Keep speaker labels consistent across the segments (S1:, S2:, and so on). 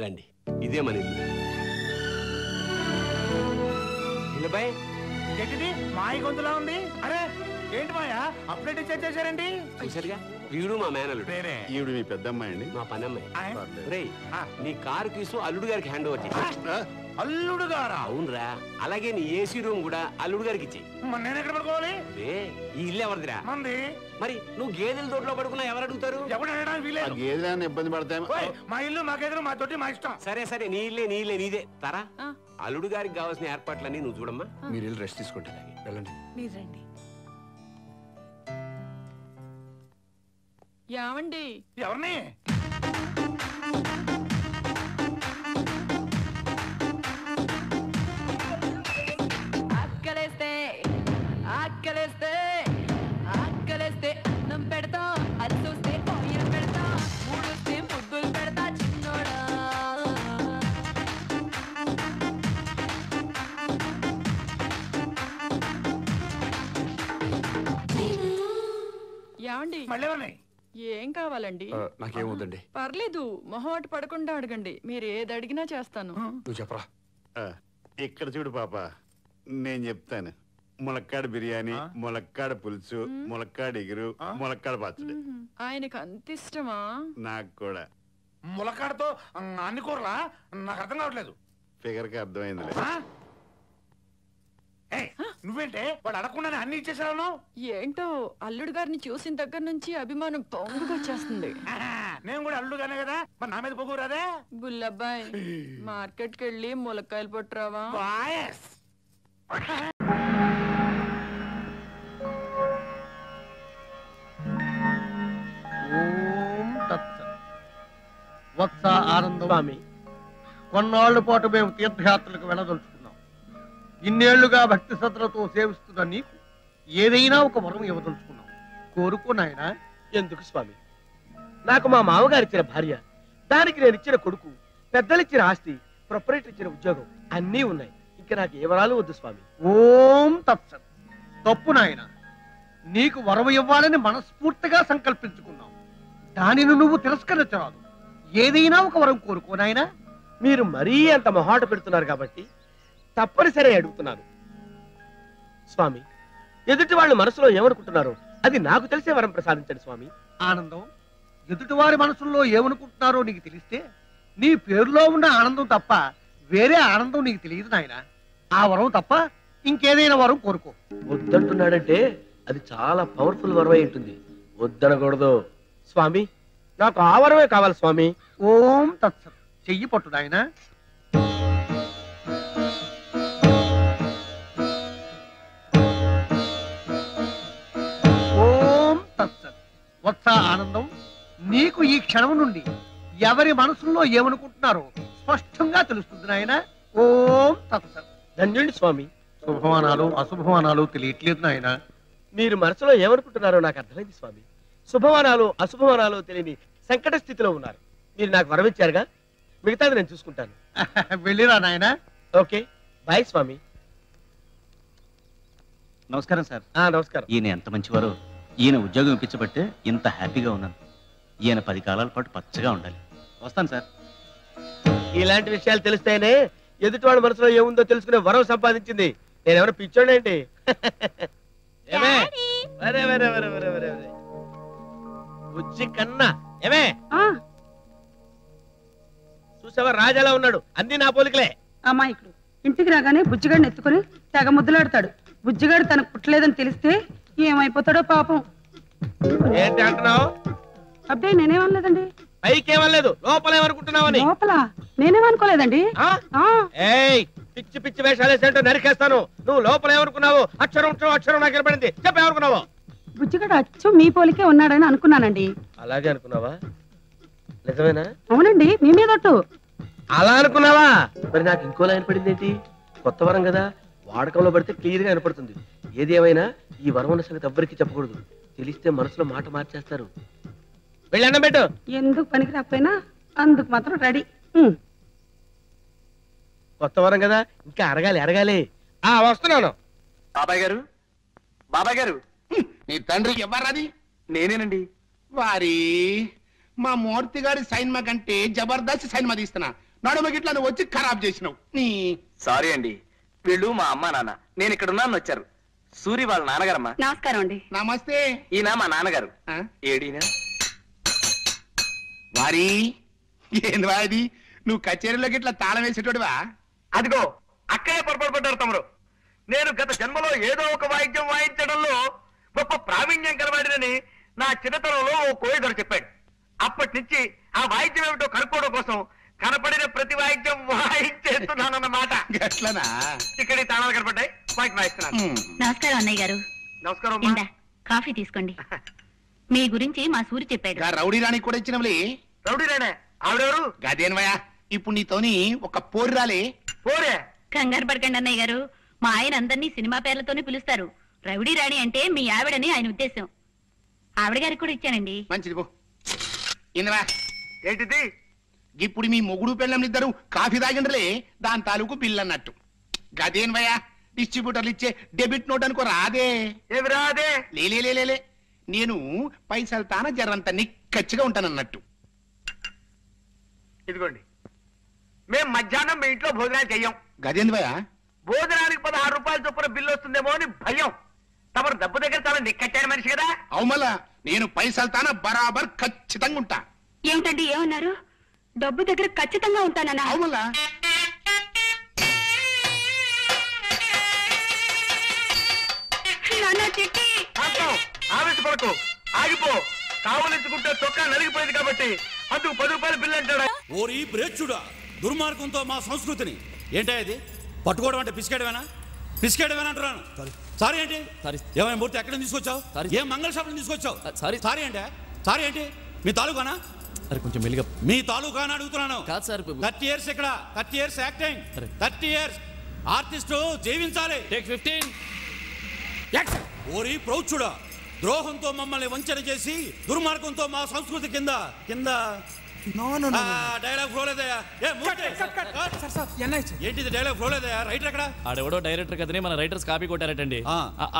S1: రండి, ఇదే మన ఇల్లు. ఇల్లుబాయ్
S2: ఏంటిది మాయ గొంతులా ఉంది? అరే ఏంటి మాయా అప్డేట్ ఇచ్చేసారండి?
S1: చూసారుగా, వీడు మా మేనల్లుడు.
S3: ఈవిడ మీ పెద్దమ్మాయి అండి?
S1: మా పనమ్మాయి. రేయ్, నీ కారు కీసు అల్లుడు గారికి హ్యాండ్ ఓవర్ చేయి.
S2: అల్లుడు గారా?
S1: అవునరా, అలాగే నీ ఏసీ రూమ్ కూడా అల్లుడు గారికి ఇచ్చేయి.
S2: నేను ఎక్కడ పడుకోవాలి?
S1: ఈ ఇల్లు ఎవరిదిరా?
S2: మంది.
S1: మరి నువ్వు గేదెల తోటలో పడుకున్నా ఎవరు అడుగుతారు?
S2: ఎవరు అడగడానికి వీలేదు.
S3: గేదెలు ఇబ్బంది పడతాయి.
S2: మా ఇల్లు మా గేదెలు మా తోటి మా ఇష్టం.
S1: సరే సరే, నీ ఇల్లే నీదే. తరా అల్లుడు గారికి కావాల్సిన ఏర్పాట్లన్నీ నువ్వు చూడమ్మా.
S3: మీరు వెళ్ళి రెస్ట్ తీసుకుంటారు, వెళ్ళండి.
S4: మీరు రండి. ఏమండి?
S2: ఎవరిని?
S4: ఆకలేస్తే ఆకలేస్తే ఆకలేస్తే అన్నం పెడతా, అది చూస్తే పొయ్యం పెడతా, మూడొస్తే ముద్దులు పెడతా చిన్నోడా. ఏమండి?
S2: మళ్ళీ ఎవరిని?
S4: ఏం కావాలండి?
S3: నాకేమవుతుంది?
S4: పర్లేదు, మొహమాట పడకుండా అడగండి. మీరు ఏది అడిగినా చేస్తాను.
S3: నువ్వు చెప్పరా. ఇక్కడ చూడు పాప, నేను చెప్తాను. ములక్కాడ బిర్యానీ, ములక్కాడ పులుసు, ములక్కాడ ఎగురు, ములక్కాడ పచ్చడి.
S4: ఆయనకు అంత ఇష్టమా?
S3: నాకు కూడా.
S2: ములక్కాడతో అన్ని కూరలా? నాకు అర్థం కావట్లేదు.
S3: ఫిగర్ కి అర్థమైందిలే.
S2: నువ్వేంటే వాడు అడగకుండానే అన్ని ఇచ్చేసాను?
S4: ఏంటో అల్లుడు గారిని చూసిన దగ్గర నుంచి అభిమానం పొంగుగా వచ్చేస్తుంది.
S2: నేను కూడా అల్లుడుగానే కదా, మరి నా మీద పొగురాదే?
S4: బుల్లబ్బాయ్, మార్కెట్కి వెళ్ళి ములక్కాయలు పట్టురావా?
S5: వత్స ఆనందం. కొన్నాళ్ల పాటు మేము తీర్థయాత్రలకు వెళ్ళదలుచుకున్నాం. ఇన్నేళ్లుగా భక్తి శ్రద్ధలతో సేవిస్తున్న నీకు ఏదైనా ఒక వరం ఇవ్వదలుచుకున్నాం. కోరుకో నాయనా.
S6: ఎందుకు స్వామి? నాకు మా మామగారు ఇచ్చిన భార్య, దానికి నేను ఇచ్చిన కొడుకు, పెద్దలిచ్చిన ఆస్తి, ప్రొపరేటర్ ఇచ్చిన ఉద్యోగం అన్నీ ఉన్నాయి. ఇంకా నాకు ఏ వరాలు వద్దు స్వామి.
S5: ఓం తత్సత్. తప్పు నాయన, నీకు వరం ఇవ్వాలని మనస్ఫూర్తిగా సంకల్పించుకున్నావు. దానిని నువ్వు తిరస్కరించరాదు. ఏదైనా ఒక వరం కోరుకో నాయనా.
S6: మీరు మరీ అంత మొహాట పెడుతున్నారు కాబట్టి తప్పనిసరి అడుగుతున్నాను స్వామి. ఎదుటి వాళ్ళు మనసులో ఏమనుకుంటున్నారో అది నాకు తెలిసే వరం ప్రసాదించండి స్వామి.
S5: ఆనందం, ఎదుటివారి మనసుల్లో ఏమనుకుంటున్నారో నీకు తెలిస్తే నీ పేరులో ఉన్న ఆనందం తప్ప వేరే ఆనందం నీకు తెలియదు నాయన. ఆ వరం తప్ప ఇంకేదైనా వరం కోరుకో.
S6: వద్దంటున్నాడంటే అది చాలా పవర్ఫుల్ వరం అయి ఉంటుంది. వద్దనకూడదు స్వామి. నాకు ఆ వరమే కావాలి స్వామి.
S5: ఓం తత్సత్. చెయ్యి పట్టు నాయనా. వత్స ఆనందం, నీకు ఈ క్షణం నుండి ఎవరి మనసుల్లో ఏమనుకుంటున్నారో స్పష్టంగా తెలుస్తుంది నాయన. ఓం తత్సత్.
S6: ధన్యుడి స్వామి.
S5: శుభమానాలు అశుభమానాలు తెలియట్లేదు నాయన.
S6: మీరు మనసులో ఏమనుకుంటున్నారో నాకు అర్థమైంది స్వామి. శుభమానాలు అశుభమానాలు తెలియని సంకట స్థితిలో ఉన్నారు. మీరు నాకు వరం ఇచ్చారుగా, మిగతాది నేను చూసుకుంటాను.
S5: వెళ్ళిరా నాయన.
S6: ఓకే, బాయ్ స్వామి.
S7: నమస్కారం సార్.
S6: నమస్కారం.
S7: ఈయన ఎంత మంచివారో. ఈయన ఉద్యోగం ఇప్పించబట్టే ఇంత హ్యాపీగా ఉన్నాను. ఈయన 10 కాలాల పాటు పచ్చగా ఉండాలి. వస్తాను సార్.
S6: ఇలాంటి విషయాలు తెలిస్తేనే ఎదుటివాడి మనసులో ఏముందో తెలుసుకునే వరం సంపాదించింది. నేనేమైనా పిచ్చోడేంటి? బుజ్జి కన్నా ఏమే చూసావా, రాజాలా ఉన్నాడు. అన్ని నా పోలికలే.
S8: అమాయకుడు ఇంటికి రాగానే బుజ్జిగాడిని ఎత్తుకుని తెగ ముద్దులాడతాడు. బుజ్జిగాడు తనకు పుట్టలేదని తెలిస్తే ఏమైపోతాడో పాపం.
S6: ఏంటి అంటున్నావు?
S8: అబ్బాయి నేనేమనలేదండి.
S6: పైకేమనలేదు, లోపలేమనుకుంటున్నావని.
S8: లోపల నేనేమనుకోలేదండి.
S6: పిచ్చి పిచ్చి వేషాలేసేంటో నరికేస్తాను. నువ్వు లోపలేమనుకున్నావు? అక్షరం అక్షరం నాకు వినపడింది. చెప్పేమనుకున్నావు?
S8: బుజ్జిగాడు అచ్చం మీ పోలికే ఉన్నాడని అనుకున్నానండి.
S6: అలాగే అనుకున్నావా? నిజమేనా?
S8: అవునండి, మీ మీదొట్టు.
S6: అలా అనుకున్నావా? మరి నాకు ఇంకోలా వినపడింది ఏంటి? కొత్త వరం కదా, వాడకంలో పడితే క్లియర్ గా వినపడుతుంది. ఏది ఏమైనా ఈ వరం ఉన్న సంగతి ఎవ్వరికి చెప్పకూడదు. తెలిస్తే మనసులో మాట మార్చేస్తారు. వెళ్ళి అన్నం పెట్టు.
S8: ఎందుకు పనికి రాకపోయినా అందుకు మాత్రం రెడీ.
S6: కొత్త వరం కదా, ఇంకా అరగాలి. వస్తున్నాను.
S9: బాబాయ్ గారు, బాబాయ్ గారు, నీ తండ్రి ఎవరది? నేనేనండి. వారి మా మూర్తి గారి సైన్మా కంటే జబర్దస్త్ సైన్మా తీస్తున్నా. నడుమ గిట్లా నువ్వు వచ్చి ఖరాబ్ చేసినావు నీ
S6: సారీ అండి, వీళ్ళు మా అమ్మ నాన్న, నేను ఇక్కడ ఉన్నాను వచ్చారు. సూరి వాళ్ళ నాన్నగారమ్మా.
S8: నమస్కారం అండి.
S9: నమస్తే.
S6: ఈయన మా నాన్నగారు.
S9: ఆ?
S6: ఏడీనా
S9: వారి ఏంది అది నువ్వు కచేరీలోకి ఇట్లా తాళం వేసేటోడివా?
S6: అదిగో అక్కడే పొరపాటు పడ్డారు తమరు. నేను గత జన్మలో ఏదో ఒక వాయిద్యం వాయించడంలో గొప్ప ప్రావీణ్యం కలవాడినని నా చిన్నతనంలో ఓ కోయిదరు చెప్పాడు. అప్పటి నుంచి ఆ వాయిద్యం ఏమిటో కనుక్కోవడం కోసం కనపడిన ప్రతి వాయిద్యం వాయించేస్తున్నానన్నమాట.
S9: గట్లనా?
S6: ఇక్కడ ఈ తాళాలు కనపడ్డాయి, వాయిస్తున్నాను.
S8: నమస్కారం అన్నయ్య గారు.
S6: నమస్కారం.
S8: ఇందా కాఫీ తీసుకోండి. మీ గురించి మా సూరి చెప్పాడు.
S9: రౌడీ రాణి కూడా ఇచ్చినవులే.
S6: రౌడీ రాణే? ఆవిడెవరు?
S9: గదేన్వయా, ఇప్పుడు నీతోని ఒక పోరు రాలే.
S6: పోరే?
S8: కంగారు పడకండి అన్నయ్య గారు, మా ఆయన అందరినీ సినిమా పేర్లతోనే పిలుస్తారు. రౌడీ రాణి అంటే మీ ఆవిడని ఆయన ఉద్దేశం. ఆవిడ గారికి కూడా ఇచ్చానండి.
S9: మంచిది పో. ఇందవా
S6: ఏంటిది?
S9: ఇప్పుడు మీ మొగుడు పెళ్ళంనిద్దరు కాఫీ తాగిండ్రలే, దాని తాలూకు బిల్ అన్నట్టు. గదేన్వయా, డిస్ట్రిబ్యూటర్లు ఇచ్చే డెబిట్ నోట్ అనుకో రాదే.
S6: ఏమి రాదే?
S9: లేలే నేను పైసలు తాన జరంత నిక్కచ్చిగా ఉంటానన్నట్టు.
S6: ఇదిగోండి, మేం మధ్యాహ్నం మీ ఇంట్లో భోజనాలు చెయ్యం.
S9: గదేంద్వయా?
S6: భోజనానికి 16 రూపాయల చొప్పున బిల్లు వస్తుందేమో అని భయం. తమరు డబ్బు దగ్గర చాలా నిక్కచ్చాడు మనిషి కదా.
S9: అవుమలా, నేను పైసలు తాన బరాబర్ ఖచ్చితంగా ఉంటా.
S8: ఏమిటండి ఏమన్నారు? డబ్బు దగ్గర ఖచ్చితంగా ఉంటానన్నా?
S9: అవుమలా.
S6: ఆవేశపడకు, ఆగిపో. కావలించుకుంటే చొక్కా నలిగిపోయింది కాబట్టి అందుకు 10 రూపాయల బిల్లు అంటాడా?
S10: ఓరి బ్రేచుడా, దుర్మార్గంతో మా సంస్కృతిని ఏంటా ఇది పట్టుకోవడం అంటే పిసికేయడమేనా? పిసికేయడమేనా అంటున్నాను. సారీ ఏంటి? ఏమైనా మూర్తి ఎక్కడ తీసుకొచ్చావు? ఏం మంగళ షాప్ తీసుకొచ్చావు? సారీ అంటే సారీ ఏంటి? మీ తాలూకానా?
S11: అరే కొంచెం మెల్లిగా.
S10: మీ తాలూకానా అడుగుతున్నాను.
S11: కాదు సార్.
S10: 30 years ఇక్కడ, 30 years యాక్టింగ్, 30 years ఆర్టిస్టు జీవించాలి.
S11: టేక్ 15.
S10: ఓరి ప్రౌచుడా, ద్రోహంతో మమ్మల్ని వంచన చేసి దుర్మార్గంతో మా సంస్కృతి కింద డైలాగ్ ఫ్లో లేదయా? ఏంటిది డైలాగ్ ఫ్లో లేదయా? రైటర్ ఎక్కడ?
S11: ఆడెవడో డైరెక్టర్ కదని మన రైటర్స్ కాపీ కొట్టారటండి.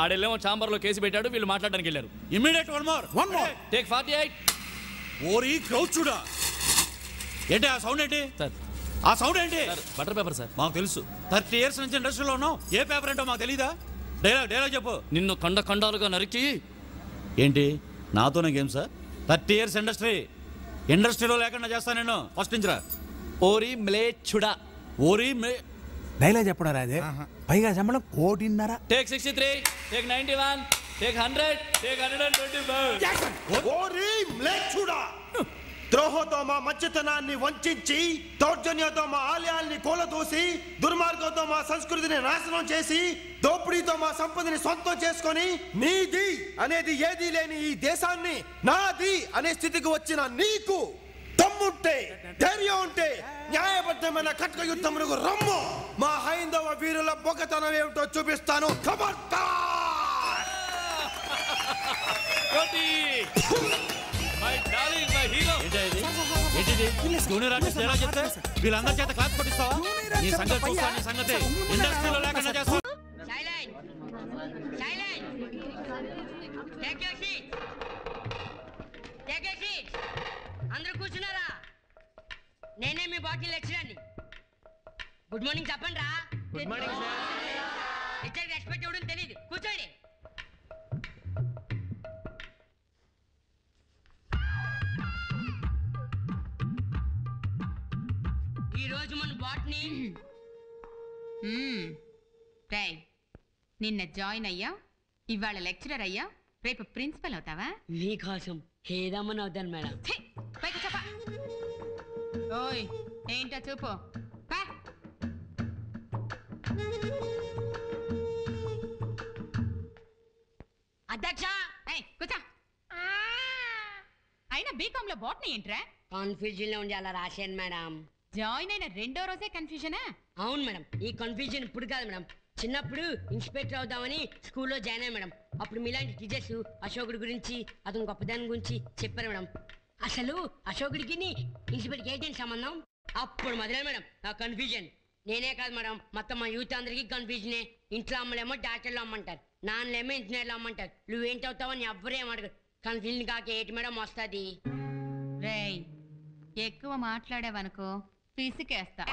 S11: ఆడెళ్ళేమో చాంబర్ లో కేసు పెట్టాడు, వీళ్ళు మాట్లాడడానికి వెళ్ళారు.
S10: Immediate one more
S11: take 48.
S10: ఓరి క్రౌచుడా, ఏంటి ఆ సౌండ్? ఏంటి
S11: సార్
S10: ఆ సౌండ్? ఏంటి?
S11: Butter paper sir.
S10: మాకు తెలుసు, 30 years నుంచి ఇండస్ట్రీలో ఉన్నాం. ఏ పేపర్ ఏంటో మాకు తెలీదా? డైలాగ్ చెప్పు.
S11: నిన్ను ఖండాలుగా నరికి.
S10: ఏంటి నాతోనే గేమ్ సార్? 30 years ఇండస్ట్రీలో లేకుండా చేస్తా నేను. ఫస్ట్ నుంచి రా.
S11: ఓరి మ్లేచ్చుడా.
S10: ఓరి
S2: డైలాగ్ చెప్పడం రాదే, పైగా శంబళం 1.5.
S11: టేక్ 63. టేక్ 91. టేక్ 100. టేక్ 125.
S2: ఓరి మ్లేచ్చుడా, ద్రోహంతో మా మధ్యతనాన్ని వంచి, దౌర్జన్యంతో మా ఆలయాల్ని కూలదూసి, దుర్మార్గంతో మా సంస్కృతిని నాశనం చేసి, దోపిడీతో మా సంపదని సొంతం చేసుకొని, నీది అనేది ఏదీ లేని ఈ దేశాన్ని నాది అనే స్థితికి వచ్చిన నీకు దమ్ముంటే, ధైర్యం ఉంటే న్యాయబద్ధమైన కట్క యుద్ధమునకు రమ్ము. మా హైందవ వీరుల బొగతనం ఏమిటో చూపిస్తాను.
S10: వీళ్ళందరి చేత క్లాస్ కొట్టిస్తావా? నీ సంగతి చూస్తా, నీ సంగతి ఇండస్ట్రీలో లేకుండా చేస్తా.
S12: అందరూ కూర్చున్నారా? నేనే మీ బాటిల్ లెక్చరర్ని. గుడ్ మార్నింగ్ చెప్పండి రా. Good morning sir. రెస్పెక్ట్ ఇవ్వడం తెలియదు, కూర్చోండి. ఈ రోజు మన బాట్ని
S13: నిన్న జాయిన్ అయ్యా, ఇవాళ లెక్చరర్ అయ్యా, రేపు ప్రిన్సిపల్ అవుతావా?
S12: మీకోసం ఏదమ్మని అవుతాను మేడం.
S13: ఓయ్ ఏంటా చూపు.
S12: అధ్యక్ష
S13: కూర్చో. అయినా బీకామ్ లో బాట్నీ ఏంట్రా?
S12: కన్ఫ్యూజన్ లో ఉండి అలా రాశాను మేడం.
S13: జాయిన్ అయిన 2వ రోజే కన్ఫ్యూజనా?
S12: అవును మేడం, ఈ కన్ఫ్యూజన్ ఇప్పుడు కాదు మేడం. చిన్నప్పుడు ఇన్స్పెక్టర్ అవుదామని స్కూల్లో జాయిన్ అయ్యాను మేడం. అప్పుడు మీలాంటి టీచర్స్ అశోకుడి గురించి, అతని గొప్పదాని గురించి చెప్పారు మేడం. అసలు అశోకుడికి ఇన్స్పెక్టర్కి ఏంటి సంబంధం? అప్పుడు మొదలే మేడం నా కన్ఫ్యూజన్. నేనే కాదు మేడం, మొత్తం మా యూత్ అందరికీ కన్ఫ్యూజనే. ఇంట్లో అమ్మలేమో డాక్టర్లు అమ్మంటారు, నాన్నలేమో ఇంజనీర్లు అమ్మంటారు. నువ్వేంటి అవుతావో అని ఎవ్వరేం అడగరు. కన్ఫ్యూజన్ కాక ఏంటి మేడం వస్తుంది.
S13: రేయ్ ఎక్కువ మాట్లాడావనుకో పిసికేస్తా